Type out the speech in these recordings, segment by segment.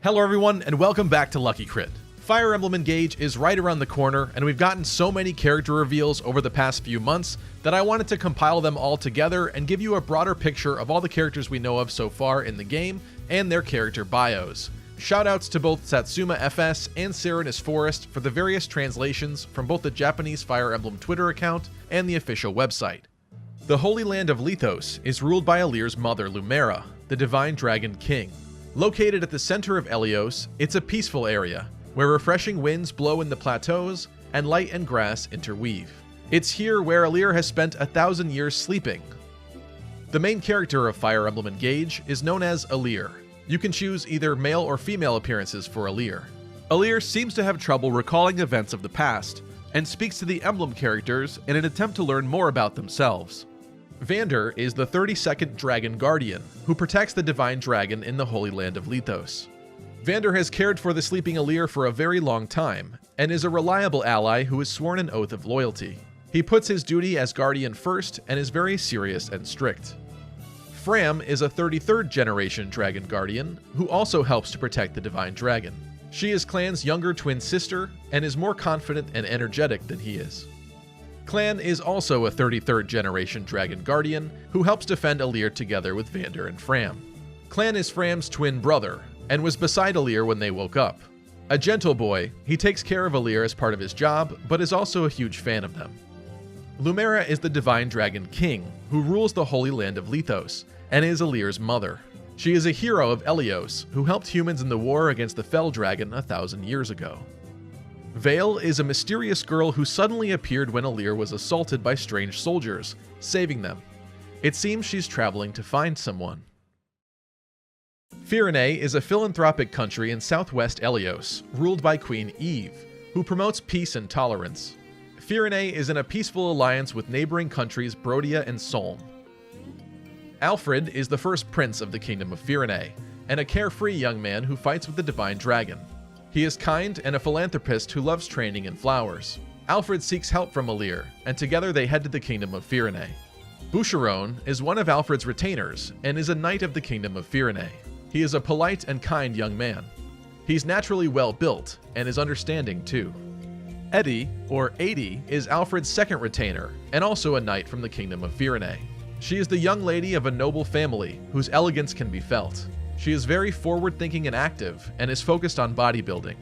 Hello everyone, and welcome back to Lucky Crit. Fire Emblem Engage is right around the corner, and we've gotten so many character reveals over the past few months that I wanted to compile them all together and give you a broader picture of all the characters we know of so far in the game and their character bios. Shoutouts to both SatsumaFS and Serenes Forest for the various translations from both the Japanese Fire Emblem Twitter account and the official website. The Holy Land of Lithos is ruled by Alir's mother Lumera, the Divine Dragon King. Located at the center of Helios, it's a peaceful area, where refreshing winds blow in the plateaus and light and grass interweave. It's here where Alir has spent 1,000 years sleeping. The main character of Fire Emblem Engage is known as Alir. You can choose either male or female appearances for Alir. Alir seems to have trouble recalling events of the past, and speaks to the Emblem characters in an attempt to learn more about themselves. Vander is the 32nd Dragon Guardian, who protects the Divine Dragon in the Holy Land of Lithos. Vander has cared for the sleeping Alir for a very long time, and is a reliable ally who has sworn an oath of loyalty. He puts his duty as Guardian first and is very serious and strict. Fram is a 33rd generation Dragon Guardian, who also helps to protect the Divine Dragon. She is Clan's younger twin sister, and is more confident and energetic than he is. Clan is also a 33rd generation Dragon Guardian, who helps defend Alir together with Vander and Fram. Clan is Fram's twin brother, and was beside Alir when they woke up. A gentle boy, he takes care of Alir as part of his job, but is also a huge fan of them. Lumera is the Divine Dragon King, who rules the Holy Land of Lithos, and is Alir's mother. She is a hero of Helios, who helped humans in the war against the Fell Dragon 1,000 years ago. Vale is a mysterious girl who suddenly appeared when Alir was assaulted by strange soldiers, saving them. It seems she's traveling to find someone. Firene is a philanthropic country in southwest Helios, ruled by Queen Eve, who promotes peace and tolerance. Firene is in a peaceful alliance with neighboring countries Brodia and Solm. Alfred is the first prince of the Kingdom of Firene, and a carefree young man who fights with the Divine Dragon. He is kind and a philanthropist who loves training in flowers. Alfred seeks help from Alir, and together they head to the Kingdom of Firene. Boucheron is one of Alfred's retainers, and is a knight of the Kingdom of Firene. He is a polite and kind young man. He's naturally well built, and is understanding too. Eddie, or Adi, is Alfred's second retainer, and also a knight from the Kingdom of Firene. She is the young lady of a noble family, whose elegance can be felt. She is very forward-thinking and active, and is focused on bodybuilding.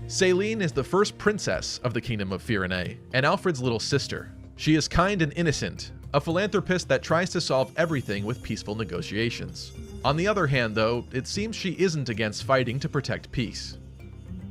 Selene is the first princess of the Kingdom of Firene, and Alfred's little sister. She is kind and innocent, a philanthropist that tries to solve everything with peaceful negotiations. On the other hand, though, it seems she isn't against fighting to protect peace.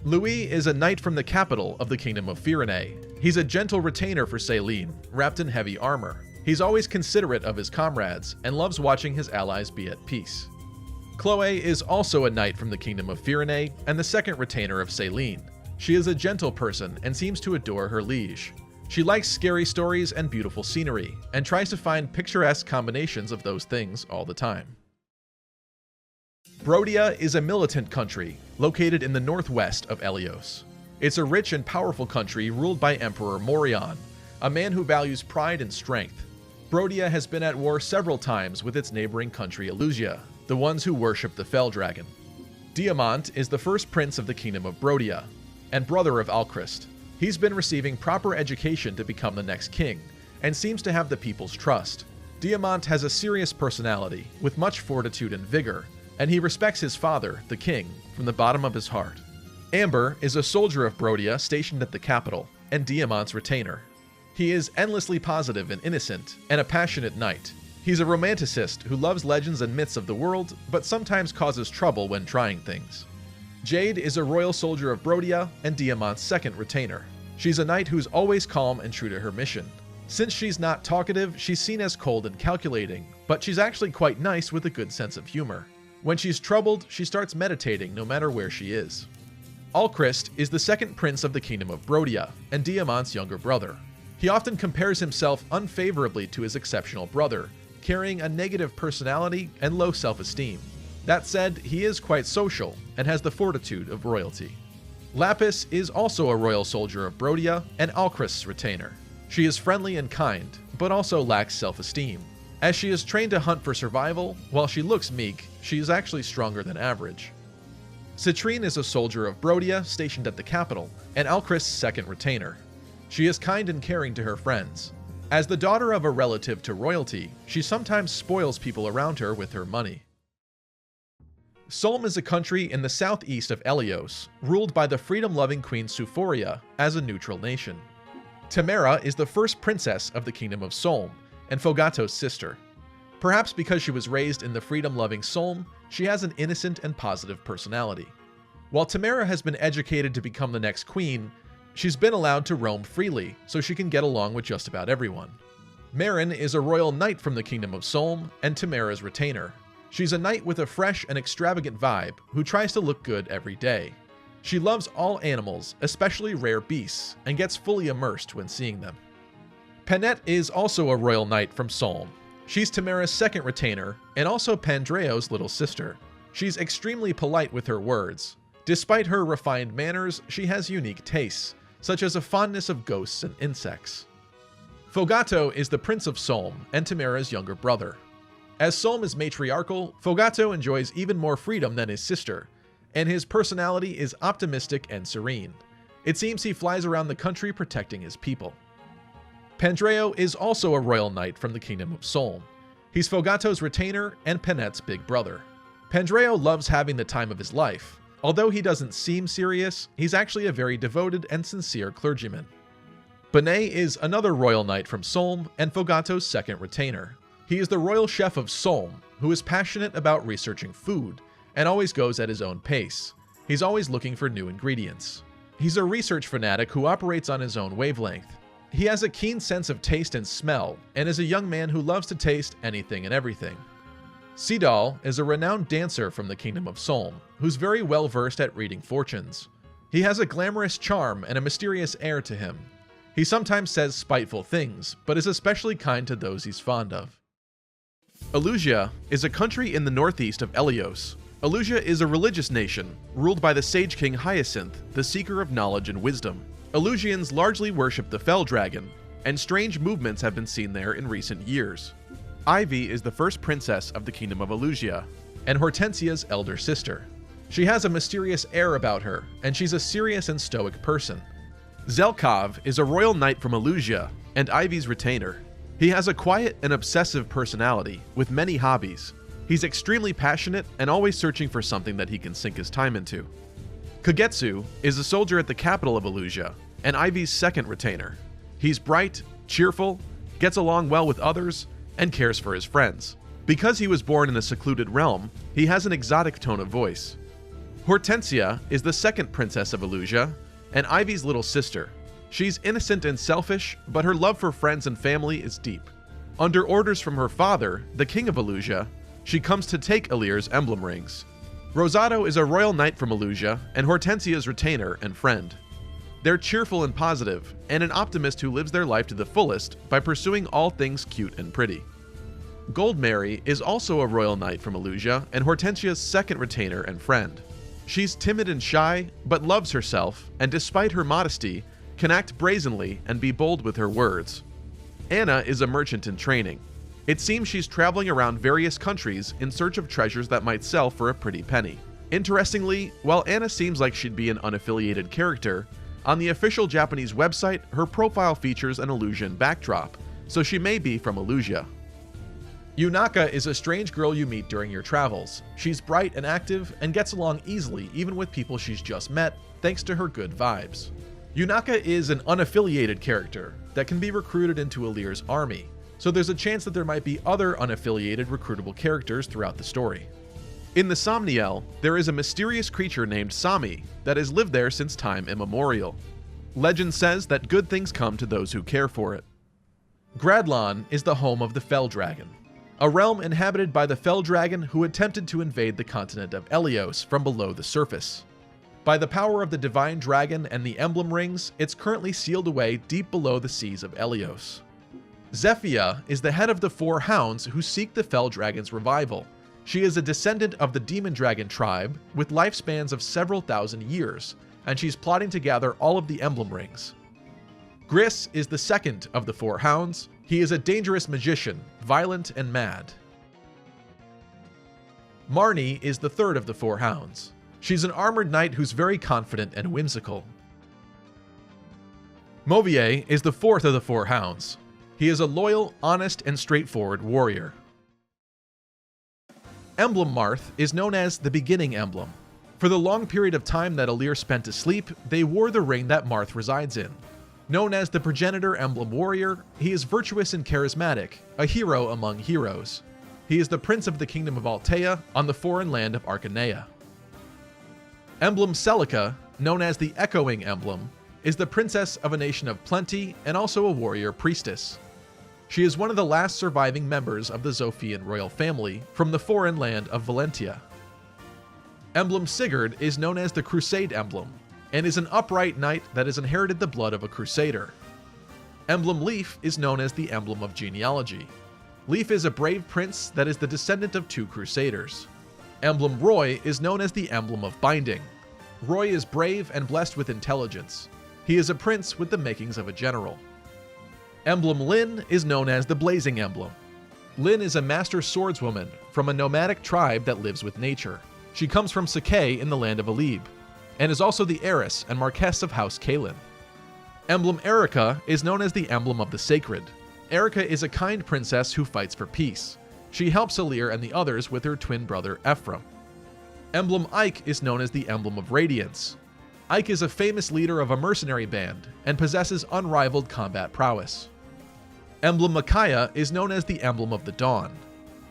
Louis is a knight from the capital of the Kingdom of Firene. He's a gentle retainer for Selene, wrapped in heavy armor. He's always considerate of his comrades, and loves watching his allies be at peace. Chloe is also a knight from the Kingdom of Firene, and the second retainer of Selene. She is a gentle person, and seems to adore her liege. She likes scary stories and beautiful scenery, and tries to find picturesque combinations of those things all the time. Brodia is a militant country, located in the northwest of Helios. It's a rich and powerful country ruled by Emperor Morion, a man who values pride and strength. Brodia has been at war several times with its neighboring country Elusia, the ones who worship the Fell Dragon. Diamant is the first prince of the Kingdom of Brodia, and brother of Alchrist. He's been receiving proper education to become the next king, and seems to have the people's trust. Diamant has a serious personality, with much fortitude and vigor, and he respects his father, the king, from the bottom of his heart. Amber is a soldier of Brodia stationed at the capital, and Diamant's retainer. He is endlessly positive and innocent, and a passionate knight. He's a romanticist who loves legends and myths of the world, but sometimes causes trouble when trying things. Jade is a royal soldier of Brodia and Diamant's second retainer. She's a knight who's always calm and true to her mission. Since she's not talkative, she's seen as cold and calculating, but she's actually quite nice with a good sense of humor. When she's troubled, she starts meditating no matter where she is. Alchrist is the second prince of the Kingdom of Brodia, and Diamant's younger brother. He often compares himself unfavorably to his exceptional brother, carrying a negative personality and low self-esteem. That said, he is quite social, and has the fortitude of royalty. Lapis is also a royal soldier of Brodia and Alchrist's retainer. She is friendly and kind, but also lacks self-esteem. As she is trained to hunt for survival, while she looks meek, she is actually stronger than average. Citrine is a soldier of Brodia stationed at the capital, and Alchrist's second retainer. She is kind and caring to her friends. As the daughter of a relative to royalty, she sometimes spoils people around her with her money. Solm is a country in the southeast of Elios, ruled by the freedom-loving Queen Suphoria as a neutral nation. Tamara is the first princess of the Kingdom of Solm, and Fogato's sister. Perhaps because she was raised in the freedom-loving Solm, she has an innocent and positive personality. While Tamara has been educated to become the next queen, she's been allowed to roam freely, so she can get along with just about everyone. Marin is a royal knight from the Kingdom of Solm, and Tamara's retainer. She's a knight with a fresh and extravagant vibe who tries to look good every day. She loves all animals, especially rare beasts, and gets fully immersed when seeing them. Penette is also a royal knight from Solm. She's Tamara's second retainer, and also Pandreo's little sister. She's extremely polite with her words. Despite her refined manners, she has unique tastes, such as a fondness of ghosts and insects. Fogato is the Prince of Solm and Tamara's younger brother. As Solm is matriarchal, Fogato enjoys even more freedom than his sister, and his personality is optimistic and serene. It seems he flies around the country protecting his people. Pandreo is also a royal knight from the Kingdom of Solm. He's Fogato's retainer and Penette's big brother. Pandreo loves having the time of his life. Although he doesn't seem serious, he's actually a very devoted and sincere clergyman. Benet is another royal knight from Solm and Fogato's second retainer. He is the royal chef of Solm, who is passionate about researching food, and always goes at his own pace. He's always looking for new ingredients. He's a research fanatic who operates on his own wavelength. He has a keen sense of taste and smell, and is a young man who loves to taste anything and everything. Sidal is a renowned dancer from the Kingdom of Solm, who's very well versed at reading fortunes. He has a glamorous charm and a mysterious air to him. He sometimes says spiteful things, but is especially kind to those he's fond of. Elusia is a country in the northeast of Elios. Elusia is a religious nation, ruled by the Sage King Hyacinth, the seeker of knowledge and wisdom. Elusians largely worship the Fell Dragon, and strange movements have been seen there in recent years. Ivy is the first princess of the Kingdom of Elusia, and Hortensia's elder sister. She has a mysterious air about her, and she's a serious and stoic person. Zelkov is a royal knight from Elusia, and Ivy's retainer. He has a quiet and obsessive personality, with many hobbies. He's extremely passionate and always searching for something that he can sink his time into. Kagetsu is a soldier at the capital of Elusia, and Ivy's second retainer. He's bright, cheerful, gets along well with others, and cares for his friends. Because he was born in a secluded realm, he has an exotic tone of voice. Hortensia is the second princess of Elusia, and Ivy's little sister. She's innocent and selfish, but her love for friends and family is deep. Under orders from her father, the king of Elusia, she comes to take Elir's emblem rings. Rosado is a royal knight from Elusia, and Hortensia's retainer and friend. They're cheerful and positive, and an optimist who lives their life to the fullest by pursuing all things cute and pretty. Goldmary is also a royal knight from Elusia, and Hortensia's second retainer and friend. She's timid and shy, but loves herself, and despite her modesty, can act brazenly and be bold with her words. Anna is a merchant in training. It seems she's traveling around various countries in search of treasures that might sell for a pretty penny. Interestingly, while Anna seems like she'd be an unaffiliated character, on the official Japanese website, her profile features an Elusian backdrop, so she may be from Elusia. Yunaka is a strange girl you meet during your travels. She's bright and active, and gets along easily even with people she's just met, thanks to her good vibes. Yunaka is an unaffiliated character that can be recruited into Elir's army, so there's a chance that there might be other unaffiliated recruitable characters throughout the story. In the Somniel, there is a mysterious creature named Sami that has lived there since time immemorial. Legend says that good things come to those who care for it. Gradlon is the home of the Fell Dragon, a realm inhabited by the Fell Dragon who attempted to invade the continent of Elios from below the surface. By the power of the Divine Dragon and the Emblem Rings, it's currently sealed away deep below the seas of Elios. Zephia is the head of the Four Hounds who seek the Fell Dragon's revival. She is a descendant of the Demon Dragon tribe with lifespans of several thousand years, and she's plotting to gather all of the emblem rings. Gris is the second of the Four Hounds. He is a dangerous magician, violent and mad. Marnie is the third of the Four Hounds. She's an armored knight who's very confident and whimsical. Mauvier is the fourth of the Four Hounds. He is a loyal, honest, and straightforward warrior. Emblem Marth is known as the Beginning Emblem. For the long period of time that Alir spent asleep, they wore the ring that Marth resides in. Known as the Progenitor Emblem Warrior, he is virtuous and charismatic, a hero among heroes. He is the prince of the kingdom of Altea on the foreign land of Arcanea. Emblem Celica, known as the Echoing Emblem, is the princess of a nation of plenty and also a warrior priestess. She is one of the last surviving members of the Zophian royal family from the foreign land of Valentia. Emblem Sigurd is known as the Crusade Emblem, and is an upright knight that has inherited the blood of a crusader. Emblem Leaf is known as the Emblem of Genealogy. Leaf is a brave prince that is the descendant of 2 crusaders. Emblem Roy is known as the Emblem of Binding. Roy is brave and blessed with intelligence. He is a prince with the makings of a general. Emblem Lyn is known as the Blazing Emblem. Lyn is a master swordswoman from a nomadic tribe that lives with nature. She comes from Sakay in the land of Alib, and is also the heiress and marquess of House Kalin. Emblem Erica is known as the Emblem of the Sacred. Erica is a kind princess who fights for peace. She helps Alir and the others with her twin brother Ephraim. Emblem Ike is known as the Emblem of Radiance. Ike is a famous leader of a mercenary band and possesses unrivaled combat prowess. Emblem Micaiah is known as the Emblem of the Dawn.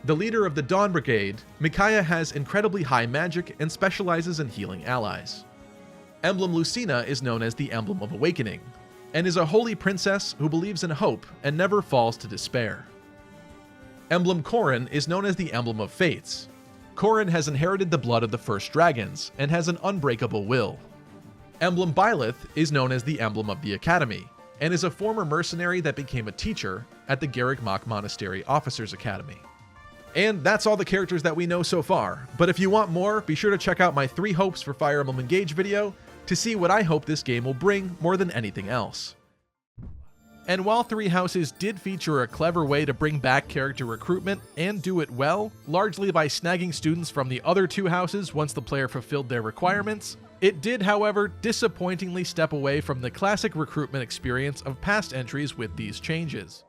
The leader of the Dawn Brigade, Micaiah has incredibly high magic and specializes in healing allies. Emblem Lucina is known as the Emblem of Awakening, and is a holy princess who believes in hope and never falls to despair. Emblem Corrin is known as the Emblem of Fates. Corrin has inherited the blood of the first dragons and has an unbreakable will. Emblem Byleth is known as the Emblem of the Academy, and is a former mercenary that became a teacher at the Garreg-Mach Monastery Officers Academy. And that's all the characters that we know so far, but if you want more, be sure to check out my 3 hopes for Fire Emblem Engage video to see what I hope this game will bring more than anything else. And while 3 Houses did feature a clever way to bring back character recruitment and do it well, largely by snagging students from the other 2 houses once the player fulfilled their requirements, it did, however, disappointingly step away from the classic recruitment experience of past entries with these changes.